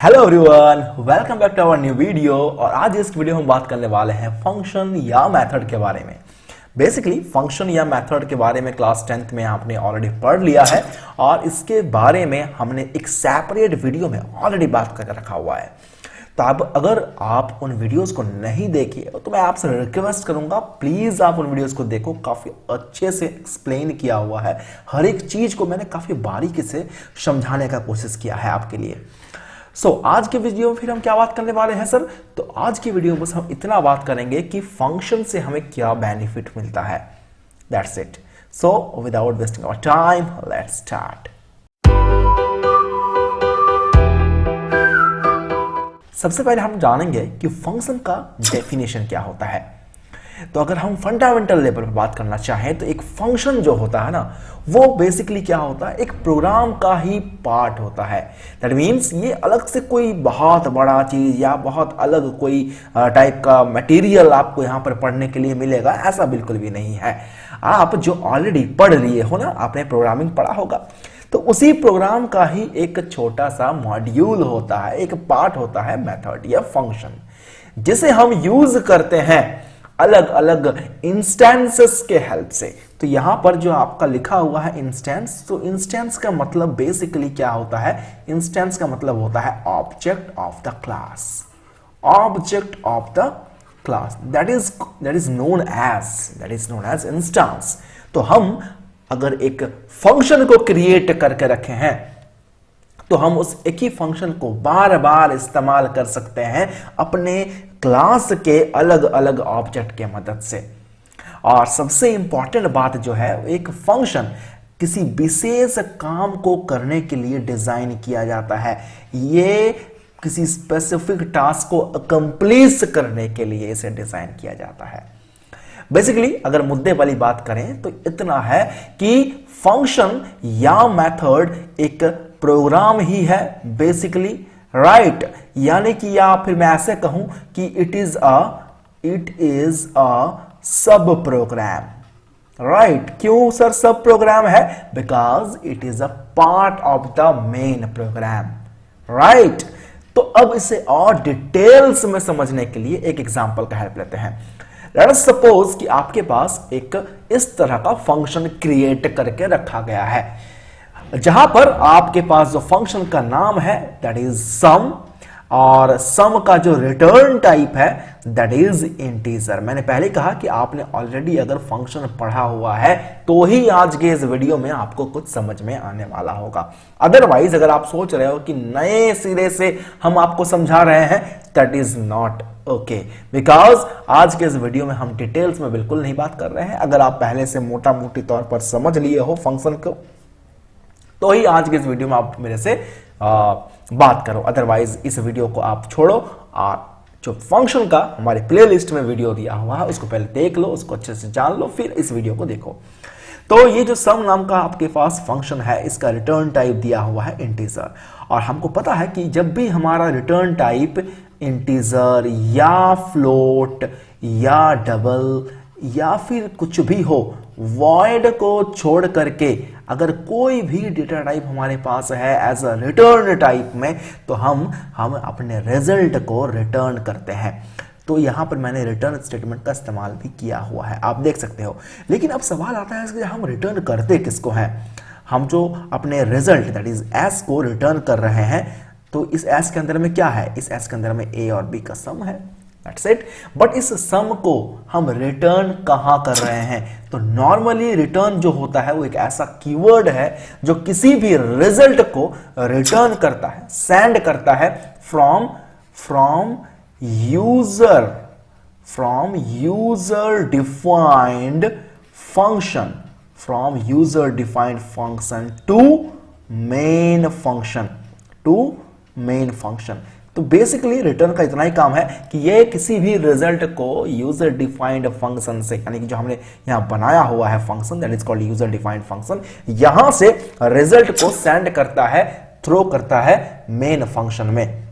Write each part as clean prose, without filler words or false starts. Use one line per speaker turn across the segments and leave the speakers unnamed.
Hello everyone, welcome back to our new video. और आज इस वीडियो में हम बात करने वाले हैं फंक्शन या मेथड के बारे में। बेसिकली फंक्शन या मेथड के बारे में क्लास 10th में आपने ऑलरेडी पढ़ लिया है और इसके बारे में हमने एक सेपरेट वीडियो में ऑलरेडी बात करके रखा हुआ है। तो अब अगर आप उन वीडियोस को नहीं देखे तो मैं आपसे रिक्वेस्ट करूंगा, प्लीज आप उन वीडियोस को देखो। काफी अच्छे से एक्सप्लेन किया हुआ है, हर एक चीज को मैंने काफी बारीकी से समझाने का कोशिश किया है आपके लिए। आज के वीडियो में फिर हम क्या बात करने वाले हैं सर? तो आज की वीडियो में बस हम इतना बात करेंगे कि फंक्शन से हमें क्या बेनिफिट मिलता है। That's it. So without wasting our time, let's start. सबसे पहले हम जानेंगे कि फंक्शन का डेफिनेशन क्या होता है। तो अगर हम फंडामेंटल लेवल पर बात करना चाहें तो एक फंक्शन जो होता है ना, वो बेसिकली क्या होता है, एक प्रोग्राम का ही पार्ट होता है। दैट मीन्स ये अलग से कोई बहुत बड़ा चीज या बहुत अलग कोई टाइप का मटेरियल आपको यहाँ पर पढ़ने के लिए मिलेगा, ऐसा बिल्कुल भी नहीं है। आप जो ऑलरेडी पढ़ लिए हो ना, आपने प्रोग्रामिंग पढ़ा होगा, तो उसी प्रोग्राम का ही एक छोटा सा मॉड्यूल होता है, एक पार्ट होता है मेथड या फंक्शन, जिसे हम यूज करते हैं अलग अलग इंस्टेंसेस के हेल्प से। तो यहां पर जो आपका लिखा हुआ है इंस्टेंस, तो इंस्टेंस का मतलब बेसिकली क्या होता है? इंस्टेंस का मतलब होता है object of the class. Object of the class that is known as instance. तो हम अगर एक फंक्शन को क्रिएट करके रखे हैं तो हम उस एक ही फंक्शन को बार बार इस्तेमाल कर सकते हैं अपने क्लास के अलग अलग ऑब्जेक्ट के मदद से। और सबसे इंपॉर्टेंट बात जो है, एक फंक्शन किसी विशेष काम को करने के लिए डिजाइन किया जाता है। ये किसी स्पेसिफिक टास्क को अकम्प्लीट करने के लिए इसे डिजाइन किया जाता है। बेसिकली अगर मुद्दे वाली बात करें तो इतना है कि फंक्शन या मेथड एक प्रोग्राम ही है बेसिकली, राइट। यानी कि या फिर मैं ऐसे कहूं कि it is a sub program, right. क्यों सर सब प्रोग्राम है? Because it is a part of the main program, right. तो अब इसे और डिटेल्स में समझने के लिए एक एग्जांपल का हेल्प लेते हैं। लेट अस सपोज कि आपके पास एक इस तरह का फंक्शन क्रिएट करके रखा गया है, जहां पर आपके पास जो फंक्शन का नाम है दैट इज सम, और सम का जो रिटर्न टाइप है दैट इज इंटीजर। मैंने पहले कहा कि आपने ऑलरेडी अगर फंक्शन पढ़ा हुआ है तो ही आज के इस वीडियो में आपको कुछ समझ में आने वाला होगा। अदरवाइज अगर आप सोच रहे हो कि नए सिरे से हम आपको समझा रहे हैं, that is not okay, because आज के इस वीडियो में हम डिटेल्स में बिल्कुल नहीं बात कर रहे हैं। अगर आप पहले से मोटा मोटी तौर पर समझ लिए हो फंक्शन को तो ही आज के इस वीडियो में आप मेरे से बात करो, अदरवाइज इस वीडियो को आप छोड़ो और जो फंक्शन का हमारे प्लेलिस्ट में वीडियो दिया हुआ है उसको पहले देख लो, उसको अच्छे से जान लो, फिर इस वीडियो को देखो। तो ये जो सम नाम का आपके पास फंक्शन है, इसका रिटर्न टाइप दिया हुआ है इंटीजर। और हमको पता है कि जब भी हमारा रिटर्न टाइप इंटीजर या फ्लोट या डबल या फिर कुछ भी हो, वॉइड को छोड़ करके अगर कोई भी डेटा टाइप हमारे पास है एज अ रिटर्न टाइप में, तो हम अपने रिजल्ट को रिटर्न करते हैं। तो यहां पर मैंने रिटर्न स्टेटमेंट का इस्तेमाल भी किया हुआ है, आप देख सकते हो। लेकिन अब सवाल आता है कि हम रिटर्न करते किसको हैं? हम जो अपने रिजल्ट दैट इज एस को रिटर्न कर रहे हैं, तो इस एस के अंदर में क्या है? इस एस के अंदर में ए और बी का सम है, दैट्स इट। बट इस सम को हम रिटर्न कहां कर रहे हैं? तो नॉर्मली रिटर्न जो होता है वो एक ऐसा कीवर्ड है जो किसी भी रिजल्ट को रिटर्न करता है, सेंड करता है from user defined function to main function. तो बेसिकली रिटर्न का इतना ही काम है कि ये किसी भी रिजल्ट को यूजर डिफाइंड फंक्शन से, यानी कि जो हमने यहां बनाया हुआ है function that is called user defined function, यहां से रिजल्ट को सेंड करता है, थ्रो करता है मेन फंक्शन में।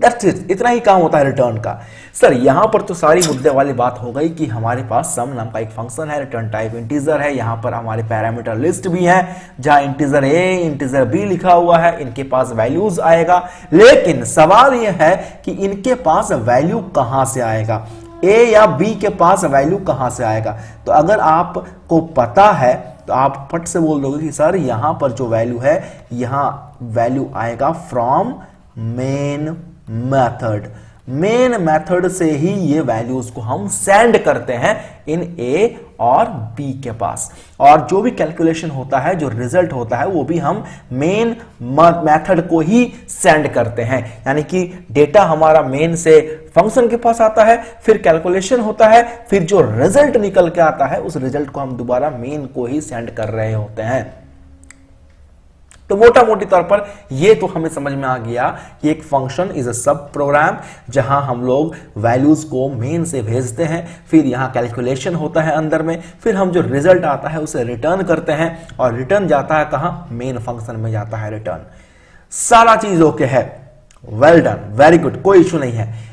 दैट्स इट, इतना ही काम होता है रिटर्न का। सर यहां पर तो सारी मुद्दे वाली बात हो गई कि हमारे पास सम नाम का एक फंक्शन है, रिटर्न टाइप इंटीजर है, यहां पर हमारे पैरामीटर लिस्ट भी है जहां इंटीजर ए इंटीजर बी लिखा हुआ है, इनके पास वैल्यूज आएगा। लेकिन सवाल यह है कि इनके पास वैल्यू कहां से आएगा, ए या बी के पास वैल्यू कहां से आएगा। तो अगर आपको पता है तो आप फट से बोल दोगे कि सर यहां पर जो वैल्यू है, यहां वैल्यू आएगा from main method. Main method से ही ये वैल्यूज को हम सेंड करते हैं इन ए और बी के पास, और जो भी कैलकुलेशन होता है, जो रिजल्ट होता है, वो भी हम मेन मेथड को ही सेंड करते हैं। यानी कि डेटा हमारा मेन से फंक्शन के पास आता है, फिर कैलकुलेशन होता है, फिर जो रिजल्ट निकल के आता है उस रिजल्ट को हम दोबारा मेन को ही सेंड कर रहे होते हैं। तो मोटा मोटी तौर पर ये तो हमें समझ में आ गया कि एक function is a sub programme जहां हम लोग वैल्यूज को मेन से भेजते हैं, फिर यहां कैलकुलेशन होता है अंदर में, फिर हम जो रिजल्ट आता है उसे रिटर्न करते हैं, और रिटर्न जाता है कहां, मेन फंक्शन में जाता है रिटर्न। सारा चीज ओके है, वेल डन, वेरी गुड, कोई इशू नहीं है।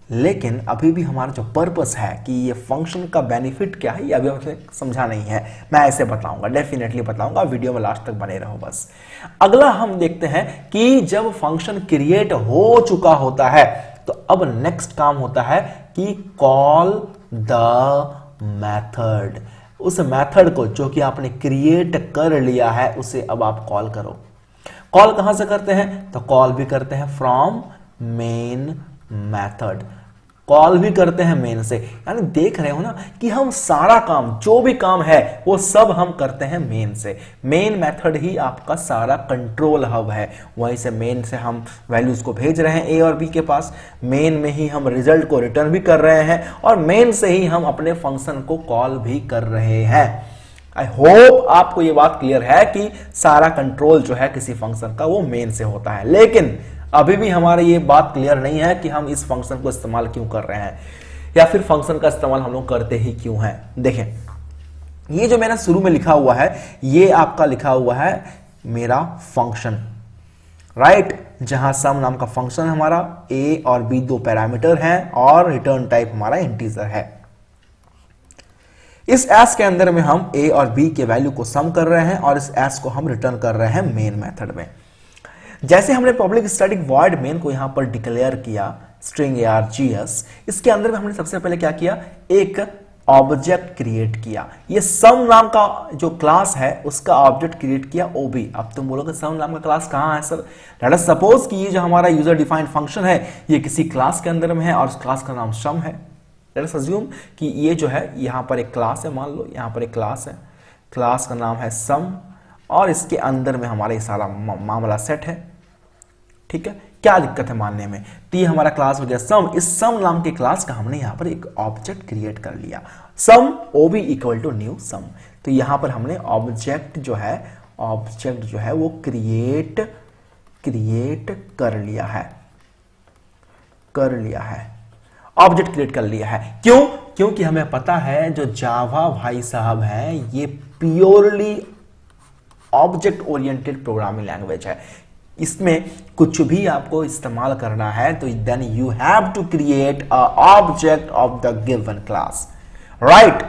लेकिन अभी भी हमारा जो पर्पस है कि ये फंक्शन का बेनिफिट क्या है, ये अभी हमने समझा नहीं है। मैं ऐसे बताऊंगा, डेफिनेटली बताऊंगा, वीडियो में लास्ट तक बने रहो बस। अगला हम देखते हैं कि जब फंक्शन क्रिएट हो चुका होता है तो अब नेक्स्ट काम होता है कि कॉल द मेथड। उस मेथड को जो कि आपने क्रिएट कर लिया है उसे अब आप कॉल करो। कॉल कहां से करते हैं, तो कॉल भी करते हैं फ्रॉम मेन मेथड, कॉल भी करते हैं मेन से। यानी देख रहे हो ना कि हम सारा काम, जो भी काम है वो सब हम करते हैं मेन से। मेन मेथड ही आपका सारा कंट्रोल हब है, वहीं से मेन से हम वैल्यूज को भेज रहे हैं ए और बी के पास, मेन में ही हम रिजल्ट को रिटर्न भी कर रहे हैं, और मेन से ही हम अपने फंक्शन को कॉल भी कर रहे हैं। आई होप आपको ये बात क्लियर है कि सारा कंट्रोल जो है किसी फंक्शन का वो मेन से होता है। लेकिन अभी भी हमारे ये बात क्लियर नहीं है कि हम इस फंक्शन को इस्तेमाल क्यों कर रहे हैं, या फिर फंक्शन का इस्तेमाल हम लोग करते ही क्यों हैं। देखें, ये जो मैंने शुरू में लिखा हुआ है, ये आपका लिखा हुआ है मेरा फंक्शन, राइट, जहां सम नाम का फंक्शन हमारा, ए और बी दो पैरामीटर हैं, और रिटर्न टाइप हमारा इंटीजर है। इस एस के अंदर में हम ए और बी के वैल्यू को सम कर रहे हैं, और इस एस को हम रिटर्न कर रहे हैं मेन मेथड में। जैसे हमने पब्लिक स्टैटिक वॉइड मेन को यहां पर डिक्लेयर किया स्ट्रिंग args, इसके अंदर में हमने सबसे पहले क्या किया, एक ऑब्जेक्ट क्रिएट किया। ये सम नाम का जो क्लास है उसका ऑब्जेक्ट क्रिएट किया ob। अब तुम बोलोगे सम नाम का क्लास कहां है सर? लेट अस सपोज कि ये जो हमारा यूजर डिफाइंड फंक्शन है ये किसी क्लास के अंदर में है और उस क्लास का नाम सम है। लेट अस अज्यूम कि ये जो है यहां पर एक क्लास है, मान लो यहां पर एक क्लास है, क्लास का नाम है सम, और इसके अंदर में हमारा ये सारा मामला सेट है। ठीक है, क्या दिक्कत है मानने में? तो ये हमारा क्लास हो गया सम। इस सम नाम के क्लास का हमने यहां पर एक ऑब्जेक्ट क्रिएट कर लिया, सम ob इक्वल टू न्यू सम। तो यहां पर हमने ऑब्जेक्ट जो है वो क्रिएट कर लिया है, ऑब्जेक्ट क्रिएट कर लिया है। क्यों? क्योंकि हमें पता है जो जावा भाई साहब है ये purely object oriented programming language है। इसमें कुछ भी आपको इस्तेमाल करना है तो then you have to create a object of the given class, right.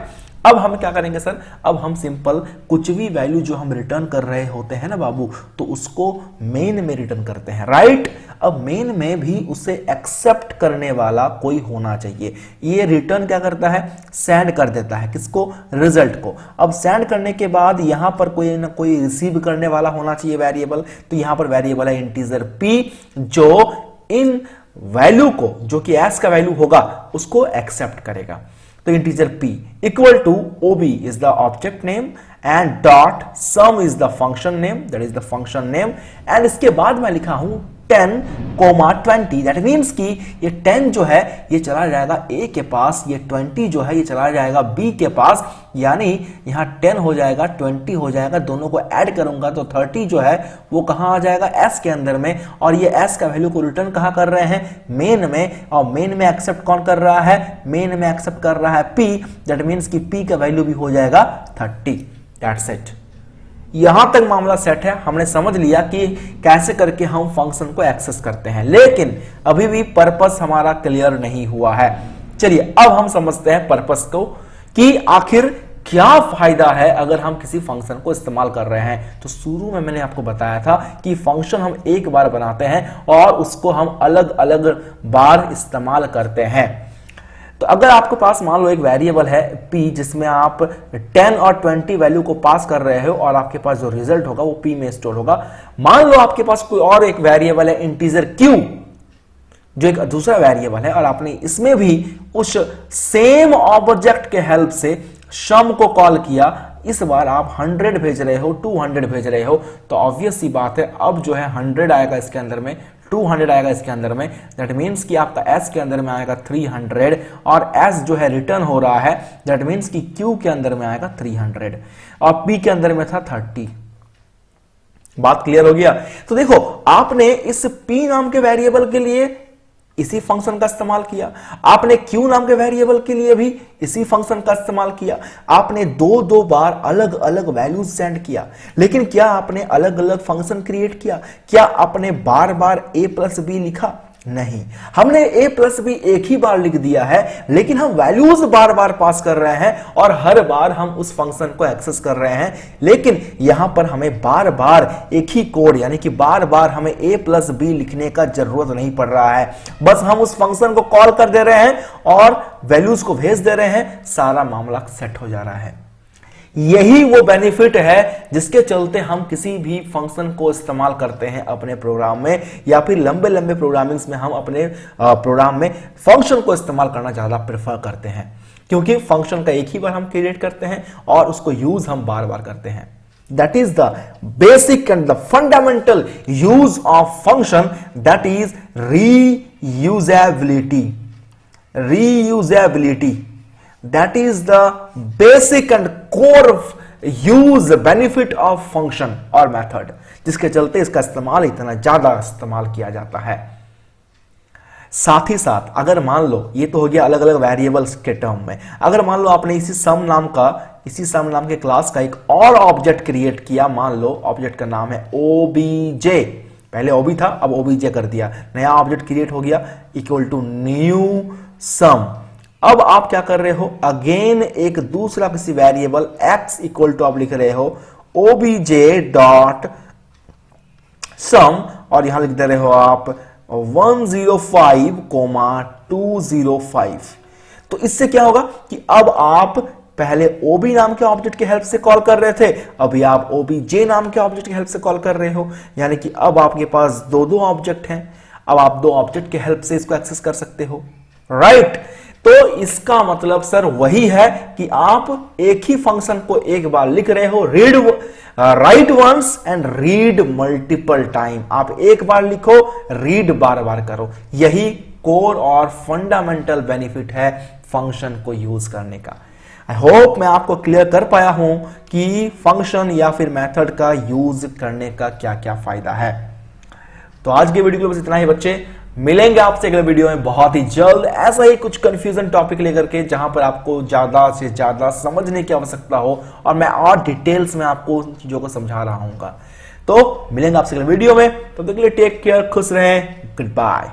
अब हम क्या करेंगे सर? अब हम सिंपल कुछ भी वैल्यू जो हम रिटर्न कर रहे होते हैं ना बाबू, तो उसको मेन में रिटर्न करते हैं, राइट। अब मेन में भी उसे एक्सेप्ट करने वाला कोई होना चाहिए। ये रिटर्न क्या करता है? सेंड कर देता है, किसको? रिजल्ट को। अब सेंड करने के बाद यहां पर कोई ना कोई रिसीव करने वाला होना चाहिए वेरिएबल, तो यहां पर वेरिएबल है इंटीजर p, जो इन वैल्यू को, जो कि s का वैल्यू होगा, उसको एक्सेप्ट करेगा। तो integer p equal to ob is the object name and dot sum is the function name, that is the function name, and इसके बाद मैं लिखा हूं 10, 20, that means कि ये 10 जो है ये चला जाएगा a के पास, ये 20 जो है ये चला जाएगा b के पास, यानी यहां 10 हो जाएगा 20 हो जाएगा, दोनों को ऐड करूंगा तो 30 जो है वो कहां आ जाएगा? s के अंदर में, और ये s का वैल्यू को रिटर्न कहां कर रहे हैं? मेन में। और मेन में एक्सेप्ट कौन कर रहा है? मेन में एक्सेप्ट कर रहा है p, दैट मींस कि p का वैल्यू भी हो जाएगा 30। That's it. यहां तक मामला सेट है, हमने समझ लिया कि कैसे करके हम फंक्शन को एक्सेस करते हैं, लेकिन अभी भी पर्पस हमारा क्लियर नहीं हुआ है। चलिए अब हम समझते हैं पर्पस को कि आखिर क्या फायदा है अगर हम किसी फंक्शन को इस्तेमाल कर रहे हैं। तो शुरू में मैंने आपको बताया था कि फंक्शन हम एक बार बनाते हैं और उसको हम अलग अलग बार इस्तेमाल करते हैं। तो अगर आपके पास मान लो एक वेरिएबल है p जिसमें आप 10 और 20 वैल्यू को पास कर रहे हो और आपके पास जो रिजल्ट होगा वो p में स्टोर होगा। मान लो आपके पास कोई और एक वेरिएबल है इंटीजर q जो एक दूसरा वेरिएबल है और आपने इसमें भी उस सेम ऑब्जेक्ट के हेल्प से सम को कॉल किया। इस बार आप 100 भेज रहे हो, 200 भेज रहे हो, तो ऑब्वियस सी बात है अब जो है 100 आएगा इसके अंदर में, 200 आएगा इसके अंदर में। दैट मीन्स कि आपका s के अंदर में आएगा 300 और s जो है रिटर्न हो रहा है, दैट मीन्स कि q के अंदर में आएगा 300 और p के अंदर में था 30। बात क्लियर हो गया? तो देखो आपने इस p नाम के वेरिएबल के लिए इसी फंक्शन का इस्तेमाल किया, आपने q नाम के वेरिएबल के लिए भी इसी फंक्शन का इस्तेमाल किया, आपने दो बार अलग अलग वैल्यूज सेंड किया। लेकिन क्या आपने अलग अलग फंक्शन क्रिएट किया? क्या आपने बार बार a प्लस बी लिखा? नहीं, हमने a प्लस बी एक ही बार लिख दिया है, लेकिन हम वैल्यूज बार बार पास कर रहे हैं और हर बार हम उस फंक्शन को एक्सेस कर रहे हैं। लेकिन यहां पर हमें बार बार एक ही कोड यानी कि बार बार हमें a प्लस बी लिखने का जरूरत नहीं पड़ रहा है, बस हम उस फंक्शन को कॉल कर दे रहे हैं और वैल्यूज को भेज दे रहे हैं, सारा मामला सेट हो जा रहा है। यही वो बेनिफिट है जिसके चलते हम किसी भी फंक्शन को इस्तेमाल करते हैं अपने प्रोग्राम में, या फिर लंबे लंबे प्रोग्रामिंग्स में हम अपने प्रोग्राम में फंक्शन को इस्तेमाल करना ज्यादा प्रेफर करते हैं, क्योंकि फंक्शन का एक ही बार हम क्रिएट करते हैं और उसको यूज हम बार बार करते हैं। That is the basic and the fundamental use of function, that is reusability. Reusability. That is the basic and core use benefit of function और method, जिसके चलते इसका इस्तेमाल इतना ज्यादा इस्तेमाल किया जाता है। साथ ही साथ अगर मान लो, ये तो हो गया अलग अलग वेरिएबल्स के टर्म में, अगर मान लो आपने इसी सम नाम के क्लास का एक और ऑब्जेक्ट क्रिएट किया, मान लो ऑब्जेक्ट का नाम है obj, पहले ob था अब obj कर दिया, नया ऑब्जेक्ट क्रिएट हो गया इक्वल टू न्यू सम। अब आप क्या कर रहे हो, अगेन एक दूसरा किसी वेरिएबल x इक्वल टू आप लिख रहे हो obj डॉट सम और यहां लिख दे रहे हो आप 105,205। तो इससे क्या होगा कि अब आप पहले ob नाम के ऑब्जेक्ट के हेल्प से कॉल कर रहे थे, अभी आप obj नाम के ऑब्जेक्ट के हेल्प से कॉल कर रहे हो, यानी कि अब आपके पास दो ऑब्जेक्ट हैं, अब आप दो ऑब्जेक्ट के हेल्प से इसको एक्सेस कर सकते हो, राइट। तो इसका मतलब सर वही है कि आप एक ही फंक्शन को एक बार लिख रहे हो, write once and read multiple time. आप एक बार लिखो, रीड बार बार करो, यही कोर और फंडामेंटल बेनिफिट है फंक्शन को यूज करने का। आई होप मैं आपको क्लियर कर पाया हूं कि फंक्शन या फिर मेथड का यूज करने का क्या क्या फायदा है। तो आज के वीडियो में बस इतना ही बच्चे, मिलेंगे आपसे अगले वीडियो में बहुत ही जल्द ऐसा ही कुछ कंफ्यूजन टॉपिक लेकर के, जहां पर आपको ज्यादा से ज्यादा समझने की आवश्यकता हो और मैं और डिटेल्स में आपको चीजों को समझा रहा हूं। तो मिलेंगे आपसे अगले वीडियो में, तब तक के लिए टेक केयर, खुश रहें, गुड बाय।